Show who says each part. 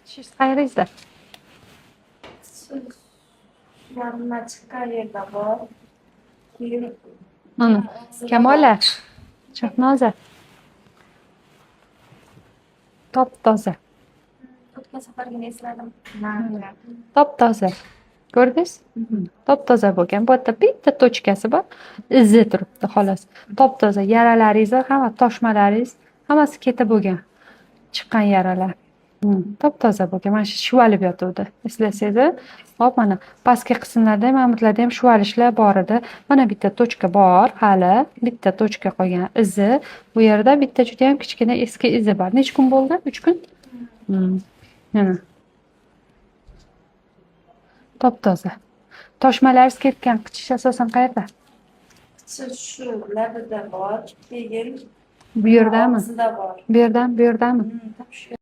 Speaker 1: Siz qayerda?
Speaker 2: Siz yanına chiqqan yerda bor. Keyin
Speaker 1: Mana Kamola, Chaqnoza. Top-toza.
Speaker 2: o'tgan safargina esladim.
Speaker 1: Top-toza. Ko'rdingiz? Top-toza bo'lgan. Bu yerda bitta tochkasi bor. Izi turibdi xolos. Top-toza. Yaralaringiz, hamma toshmalaringiz, hammasi ketib bo'lgan. Chiqqan yaralar. Top-toza bo'lgan. Mana shu shuvalib yotuvdi. Eslasangiz, hop mana pastki qismlarda ham, ma'murlarda ham shuvalishlar bor edi. Mana bitta tochka bor, hali bitta tochka qolgan izi. Bu yerda bitta juda ham kichkina eski izi bor. Necha kun bo'ldi? 3 kun? Mana. Top-toza. Toshmalaringiz ketgan qichish asosan qayerda?
Speaker 2: Siz shu labida bor. Keyin
Speaker 1: Bu yerdami?
Speaker 2: og'zida bor.
Speaker 1: Bu yerdami?
Speaker 2: Shu